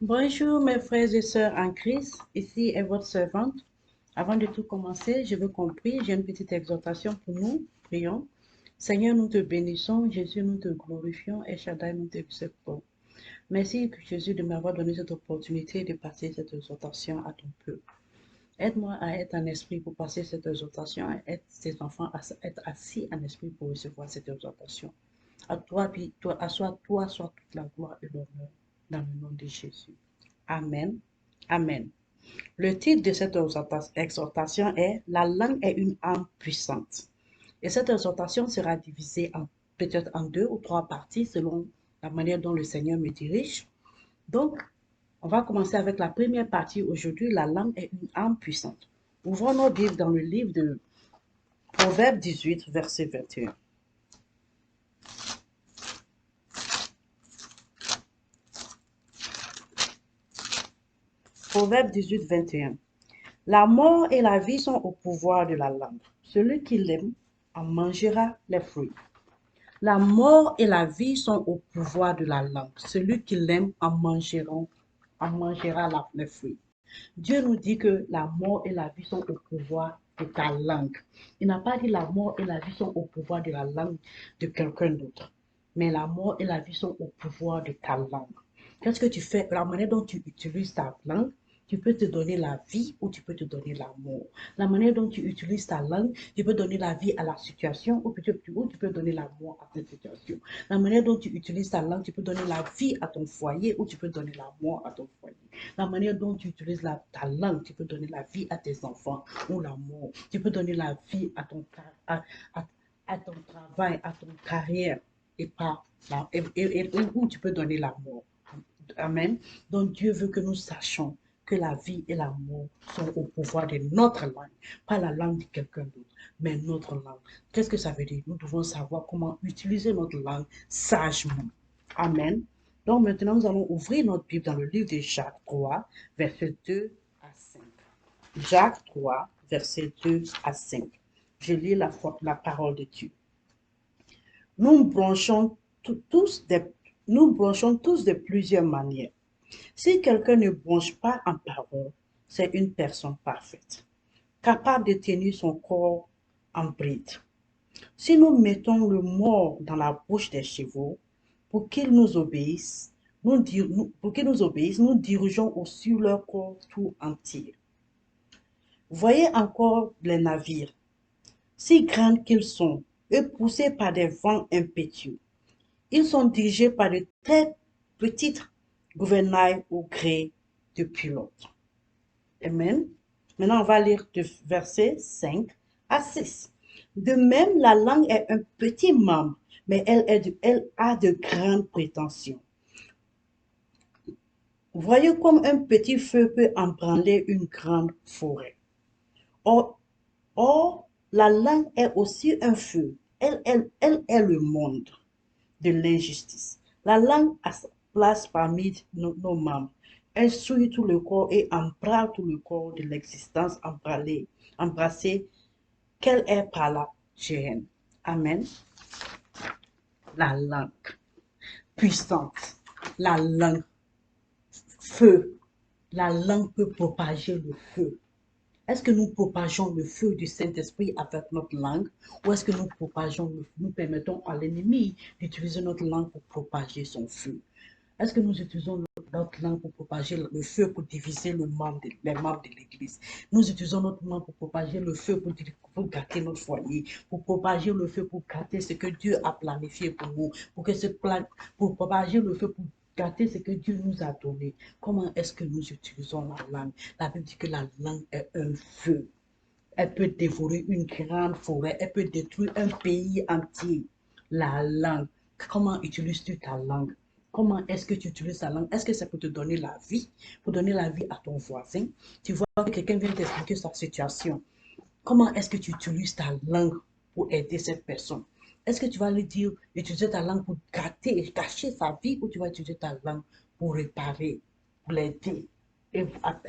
Bonjour mes frères et sœurs en Christ, ici est votre servante. Avant de tout commencer, je veux qu'on prie, j'ai une petite exhortation pour nous, prions. Seigneur, nous te bénissons, Jésus, nous te glorifions et Shaddai, nous t'exaltons. Merci Jésus de m'avoir donné cette opportunité de passer cette exhortation à ton peuple. Aide-moi à être en esprit pour passer cette exhortation et aide tes enfants à être assis en esprit pour recevoir cette exhortation. À toi, soit toute la gloire et l'honneur dans le nom de Jésus. Amen. Amen. Le titre de cette exhortation est La langue est une âme puissante. Et cette exhortation sera divisée peut-être en 2 ou 3 parties selon la manière dont le Seigneur me dirige. Donc, on va commencer avec la première partie aujourd'hui. La langue est une âme puissante. Ouvrons nos Bibles dans le livre de Proverbe 18, verset 21. Proverbe 18, 21. La mort et la vie sont au pouvoir de la langue. Celui qui l'aime en mangera les fruits. La mort et la vie sont au pouvoir de la langue. Celui qui l'aime en mangera les fruits. Dieu nous dit que la mort et la vie sont au pouvoir de ta langue. Il n'a pas dit la mort et la vie sont au pouvoir de la langue de quelqu'un d'autre. Mais la mort et la vie sont au pouvoir de ta langue. Qu'est-ce que tu fais? La manière dont tu utilises ta langue, tu peux te donner la vie ou tu peux te donner la mort. La manière dont tu utilises ta langue, tu peux donner la vie à la situation ou tu peux donner la mort à cette situation. La manière dont tu utilises ta langue, tu peux donner la vie à ton foyer ou tu peux donner la mort à ton foyer. La manière dont tu utilises ta langue, tu peux donner la vie à tes enfants ou la mort. Tu peux donner la vie à ton travail, à ton carrière et pas où tu peux donner la mort. Amen. Donc Dieu veut que nous sachions que la vie et la mort sont au pouvoir de notre langue, pas la langue de quelqu'un d'autre, mais notre langue. Qu'est-ce que ça veut dire? Nous devons savoir comment utiliser notre langue sagement. Amen. Donc maintenant, nous allons ouvrir notre Bible dans le livre de Jacques 3, versets 2 à 5. Jacques 3, versets 2 à 5. Je lis la parole de Dieu. Nous branchons tous de plusieurs manières. Si quelqu'un ne bronche pas en parole, c'est une personne parfaite, capable de tenir son corps en bride. Si nous mettons le mort dans la bouche des chevaux pour qu'ils nous obéissent, nous dirigeons aussi leur corps tout entier. Voyez encore les navires, si grands qu'ils sont, et poussés par des vents impétueux. Ils sont dirigés par de très petites gouvernails au gré de pilotes. Amen. Maintenant, on va lire de versets 5 à 6. De même, la langue est un petit membre, mais elle a de grandes prétentions. Voyez comme un petit feu peut embranler une grande forêt. Or, la langue est aussi un feu. Elle est le monde de l'injustice. La langue a sa place parmi nos membres. Elle souille tout le corps et embrase tout le corps de l'existence embrassée qu'elle est par la géhenne. Amen. La langue puissante, la langue feu, la langue peut propager le feu. Est-ce que nous propageons le feu du Saint-Esprit avec notre langue ou est-ce que nous permettons à l'ennemi d'utiliser notre langue pour propager son feu? Est-ce que nous utilisons notre langue pour propager le feu, pour diviser les membres de l'Église? Nous utilisons notre langue pour propager le feu, pour gâter notre foyer, pour propager le feu, pour gâter ce que Dieu a planifié pour nous, pour propager le feu, pour gâter ce que Dieu nous a donné. Comment est-ce que nous utilisons la langue? La Bible dit que la langue est un feu. Elle peut dévorer une grande forêt, elle peut détruire un pays entier. La langue. Comment utilises-tu ta langue? Comment est-ce que tu utilises ta langue? Est-ce que c'est pour te donner la vie? Pour donner la vie à ton voisin? Tu vois que quelqu'un vient t'expliquer sa situation. Comment est-ce que tu utilises ta langue pour aider cette personne? Est-ce que tu vas lui dire, utiliser ta langue pour cacher sa vie ou tu vas utiliser ta langue pour réparer, pour l'aider et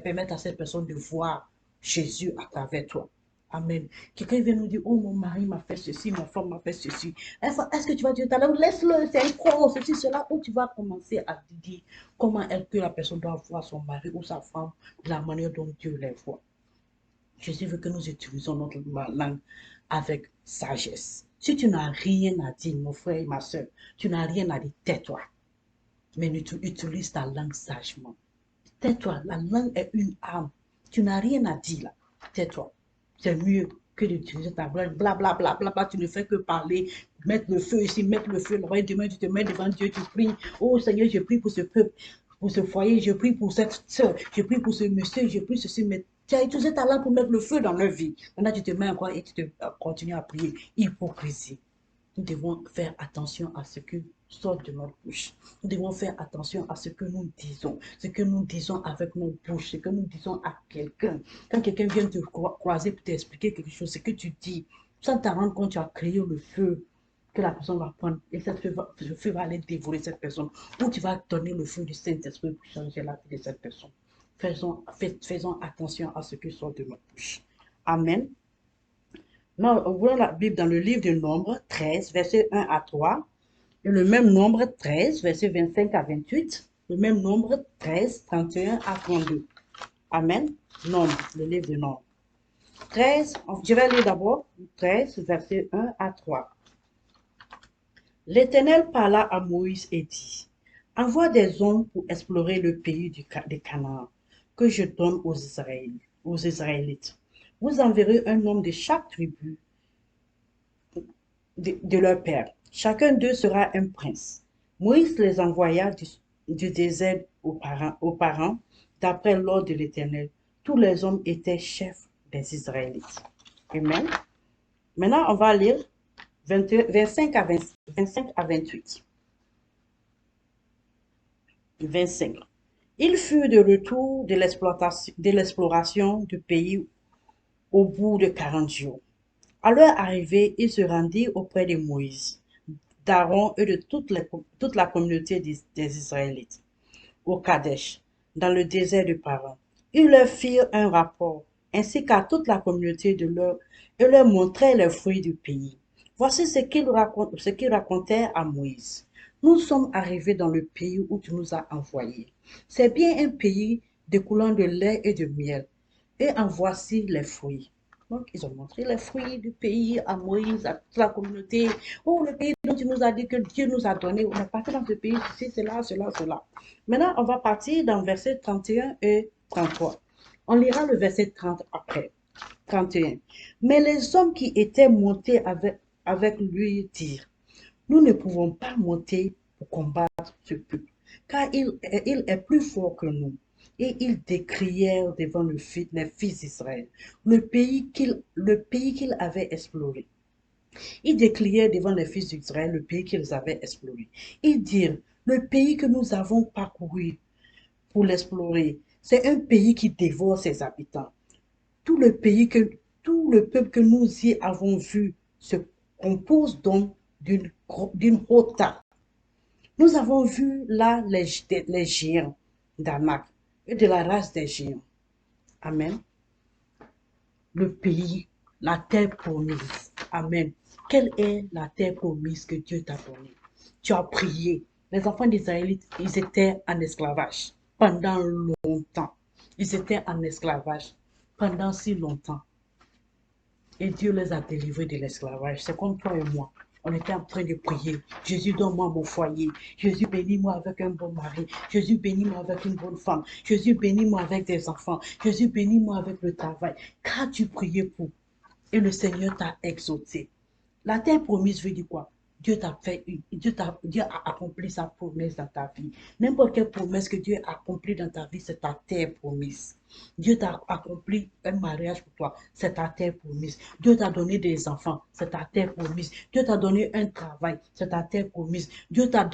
permettre à cette personne de voir Jésus à travers toi? Amen. Quelqu'un vient nous dire, oh, mon mari m'a fait ceci, ma femme m'a fait ceci. Est-ce que tu vas dire tout à l'heure, laisse-le, c'est un con, ceci, cela, ou tu vas commencer à te dire comment est-ce que la personne doit voir son mari ou sa femme, de la manière dont Dieu les voit. Jésus veut que nous utilisons notre langue avec sagesse. Si tu n'as rien à dire, mon frère et ma soeur, tu n'as rien à dire, tais-toi. Mais tu utilises ta langue sagement. Tais-toi, la langue est une arme. Tu n'as rien à dire là. Tais-toi. C'est mieux que d'utiliser ta langue. Bla bla bla bla bla. Tu ne fais que parler, mettre le feu ici, mettre le feu là-bas. Et demain, tu te mets devant Dieu, tu pries. Oh Seigneur, je prie pour ce peuple, pour ce foyer, je prie pour cette soeur, je prie pour ce monsieur, je prie ceci. Mais tu as utilisé ta langue pour mettre le feu dans leur vie. Maintenant, tu te mets encore et tu te continues à prier. Hypocrisie. Nous devons faire attention à ce qui sort de notre bouche. Nous devons faire attention à ce que nous disons, ce que nous disons avec nos bouches, ce que nous disons à quelqu'un. Quand quelqu'un vient te croiser pour t'expliquer quelque chose, ce que tu dis, sans t'en rendre compte, tu as créé le feu que la personne va prendre et ce feu va aller dévorer cette personne. Ou tu vas donner le feu du Saint-Esprit pour changer la vie de cette personne. Faisons attention à ce qui sort de notre bouche. Amen. Maintenant, ouvrons la Bible dans le livre de Nombre 13, versets 1 à 3. Et le même nombre 13, versets 25 à 28. Le même nombre 13, 31 à 32. Amen. Nombre, le livre de Nombre. 13, je vais lire d'abord 13, versets 1 à 3. L'Éternel parla à Moïse et dit, envoie des hommes pour explorer le pays de Canaan, que je donne aux Israélites. Vous enverrez un homme de chaque tribu de leur père. Chacun d'eux sera un prince. Moïse les envoya du désert aux parents, d'après l'ordre de l'Éternel. Tous les hommes étaient chefs des Israélites. Amen. Maintenant, on va lire 25 à 28. 25. Ils furent de retour de l'exploration du pays au bout de 40 jours. À leur arrivée, ils se rendirent auprès de Moïse, d'Aaron et de toute la communauté des Israélites, au Kadesh, dans le désert de Paran. Ils leur firent un rapport, ainsi qu'à toute la communauté et leur montrèrent les fruits du pays. Voici ce qu'ils racontèrent à Moïse. Nous sommes arrivés dans le pays où tu nous as envoyés. C'est bien un pays découlant de lait et de miel, et en voici les fruits. Donc, ils ont montré les fruits du pays à Moïse, à toute la communauté. Oh, le pays dont tu nous as dit que Dieu nous a donné. On est parti dans ce pays, cela, cela, cela. Maintenant, on va partir dans verset 31 et 33. On lira le verset 30 après. 31. Mais les hommes qui étaient montés avec lui dirent, nous ne pouvons pas monter pour combattre ce peuple, car il est plus fort que nous. Et ils décrièrent devant les fils d'Israël le pays qu'ils avaient exploré. Ils décrièrent devant les fils d'Israël le pays qu'ils avaient exploré. Ils dirent, le pays que nous avons parcouru pour l'explorer, c'est un pays qui dévore ses habitants. Tout le peuple que nous y avons vu se compose donc d'une rota. Nous avons vu là les géants d'Anak et de la race des géants. Amen. Le pays, la terre promise. Amen. Quelle est la terre promise que Dieu t'a donnée? Tu as prié. Les enfants d'Israël, ils étaient en esclavage pendant longtemps. Ils étaient en esclavage pendant si longtemps. Et Dieu les a délivrés de l'esclavage. C'est comme toi et moi. On était en train de prier. Jésus, donne-moi mon foyer. Jésus, bénis-moi avec un bon mari. Jésus, bénis-moi avec une bonne femme. Jésus, bénis-moi avec des enfants. Jésus, bénis-moi avec le travail. Qu'as-tu prié pour? Et le Seigneur t'a exaucé. La terre promise veut dire quoi? Dieu a accompli sa promesse dans ta vie. N'importe quelle promesse que Dieu a accomplie dans ta vie, c'est ta terre promise. Dieu t'a accompli un mariage pour toi, c'est ta terre promise. Dieu t'a donné des enfants, c'est ta terre promise. Dieu t'a donné un travail, c'est ta terre promise. Dieu t'as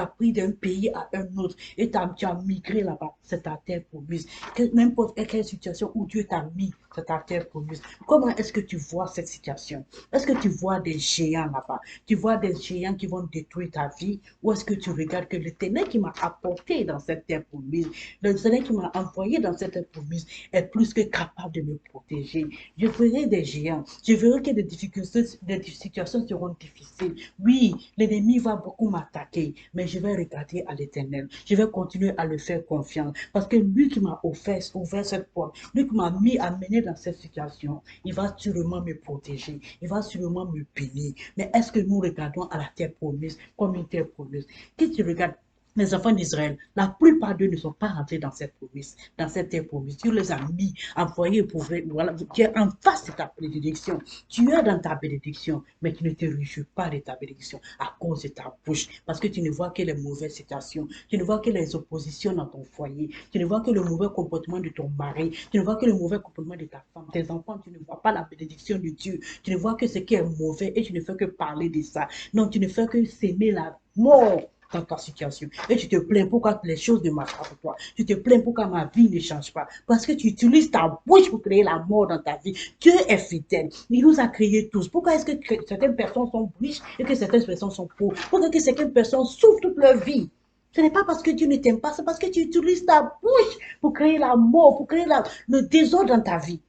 pris d'un pays à un autre et tu as migré là-bas, c'est ta terre promise. N'importe quelle situation où Dieu t'a mis, c'est ta terre promise. Comment est-ce que tu vois cette situation? Est-ce que tu vois des géants là-bas? Tu vois des géants qui vont détruire ta vie? Ou est-ce que tu regardes que l'Éternel qui m'a apporté dans cette terre promise, le Seigneur qui m'a envoyé dans cette terre promise, promise est plus que capable de me protéger. Je ferai des géants. Je verrai que des situations seront difficiles. Oui, l'ennemi va beaucoup m'attaquer, mais je vais regarder à l'Éternel. Je vais continuer à le faire confiance parce que lui qui m'a ouvert cette porte, lui qui m'a amené dans cette situation, il va sûrement me protéger. Il va sûrement me bénir. Mais est-ce que nous regardons à la terre promise comme une terre promise? Qu'est-ce que tu regardes? Les enfants d'Israël, la plupart d'eux ne sont pas rentrés dans cette promesse, dans cette terre promise. Dieu les a mis, envoyés pour voilà, tu es en face de ta bénédiction. Tu es dans ta bénédiction, mais tu ne te réjouis pas de ta bénédiction à cause de ta bouche, parce que tu ne vois que les mauvaises situations, tu ne vois que les oppositions dans ton foyer, tu ne vois que le mauvais comportement de ton mari, tu ne vois que le mauvais comportement de ta femme, tes enfants, tu ne vois pas la bénédiction de Dieu, tu ne vois que ce qui est mauvais et tu ne fais que parler de ça. Non, tu ne fais que s'aimer la mort dans ta situation. Et tu te plains pourquoi les choses ne marchent pas pour toi. Tu te plains pourquoi ma vie ne change pas. Parce que tu utilises ta bouche pour créer la mort dans ta vie. Dieu est fidèle. Il nous a créés tous. Pourquoi est-ce que certaines personnes sont riches et que certaines personnes sont pauvres? Pourquoi que certaines personnes souffrent toute leur vie? Ce n'est pas parce que Dieu ne t'aime pas, c'est parce que tu utilises ta bouche pour créer la mort, pour créer le désordre dans ta vie.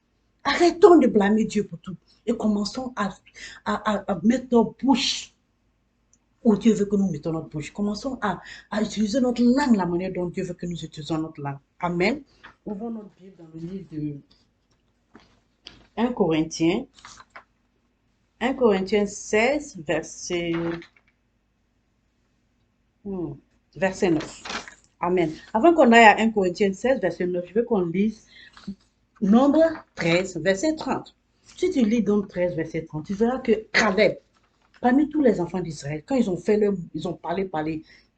Arrêtons de blâmer Dieu pour tout et commençons à mettre nos bouches où Dieu veut que nous mettons notre bouche. Commençons à utiliser notre langue, la manière dont Dieu veut que nous utilisions notre langue. Amen. Ouvrons notre Bible dans le livre de 1 Corinthiens. 1 Corinthiens 16, verset 9. Amen. Avant qu'on aille à 1 Corinthiens 16, verset 9, je veux qu'on lise Nombre 13, verset 30. Si tu lis Nombre 13, verset 30, tu verras que Caleb, parmi tous les enfants d'Israël, quand ils ont parlé,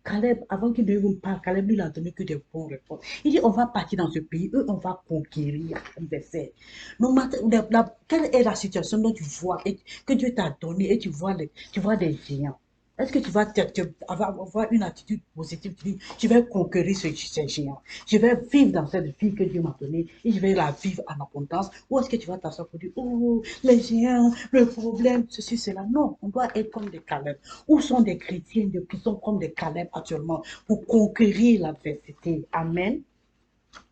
Caleb, avant qu'il ne parle, Caleb lui a donné que des bons réponses. Il dit, on va partir dans ce pays, eux, on va conquérir. Quelle est la situation dont tu vois et que Dieu t'a donné et tu vois des géants? Est-ce que tu vas avoir une attitude positive? Tu dis, je vais conquérir ces géants. Je vais vivre dans cette vie que Dieu m'a donnée et je vais la vivre en abondance. Ou est-ce que tu vas t'asseoir pour dire, oh, les géants, le problème, ceci, cela. Non, on doit être comme des Caleb. Où sont des chrétiens qui sont comme des Caleb actuellement pour conquérir l'adversité? Amen.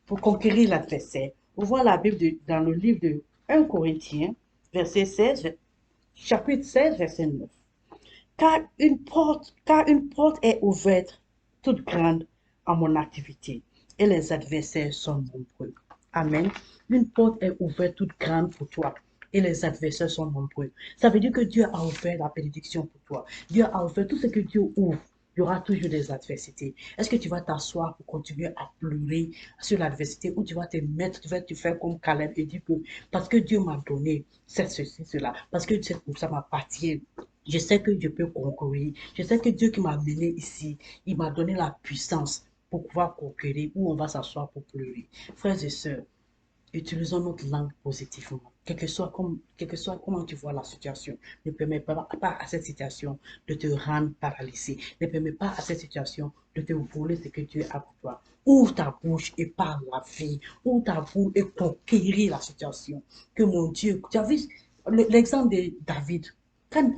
Pour conquérir l'adversaire. On voit la Bible dans le livre de 1 Corinthiens, verset 16, chapitre 16, verset 9. Car une porte est ouverte, toute grande, à mon activité, et les adversaires sont nombreux. Amen. Une porte est ouverte, toute grande pour toi, et les adversaires sont nombreux. Ça veut dire que Dieu a ouvert la bénédiction pour toi. Dieu a ouvert tout ce que Dieu ouvre. Il y aura toujours des adversités. Est-ce que tu vas t'asseoir pour continuer à pleurer sur l'adversité ou tu vas te mettre, tu vas te faire comme Caleb et dire que parce que Dieu m'a donné ceci, cela, parce que ça m'appartient, je sais que je peux conquérir. Je sais que Dieu qui m'a amené ici, il m'a donné la puissance pour pouvoir conquérir ou on va s'asseoir pour pleurer. Frères et sœurs, utilisons notre langue positivement. Quel que soit comment tu vois la situation, ne permets pas à cette situation de te rendre paralysé. Ne permets pas à cette situation de te voler ce que Dieu a pour toi. Ouvre ta bouche et parle la vie. Ouvre ta bouche et conquérir la situation. Que mon Dieu, tu as vu l'exemple de David. Quand,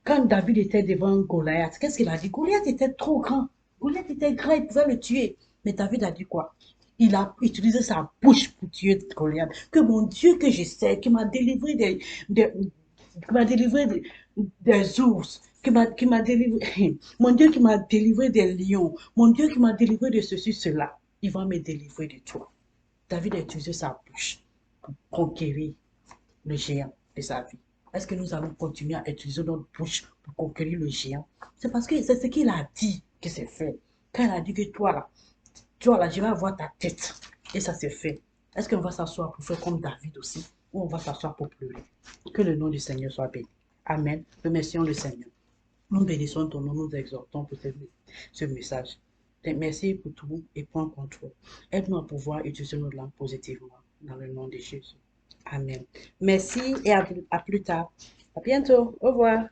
quand David était devant Goliath, qu'est-ce qu'il a dit? Goliath était trop grand. Goliath était grand, il pouvait le tuer. Mais David a dit quoi? Il a utilisé sa bouche pour tuer Goliath. Que mon Dieu que je sais, qui m'a délivré des ours, qui m'a délivré, mon Dieu qui m'a délivré des lions, mon Dieu qui m'a délivré de ceci, cela, il va me délivrer de toi. David a utilisé sa bouche pour conquérir le géant de sa vie. Est-ce que nous allons continuer à utiliser notre bouche pour conquérir le géant? C'est parce que c'est ce qu'il a dit que c'est fait. Quand il a dit que toi là, je vais avoir ta tête. Et ça c'est fait. Est-ce qu'on va s'asseoir pour faire comme David aussi? Ou on va s'asseoir pour pleurer? Que le nom du Seigneur soit béni. Amen. Remercions le Seigneur. Nous bénissons ton nom, nous exhortons pour ce message. Merci pour tout et prends contrôle. Aide-nous à pouvoir utiliser notre langue positivement dans le nom de Jésus. Amen. Merci et à plus tard. À bientôt. Au revoir.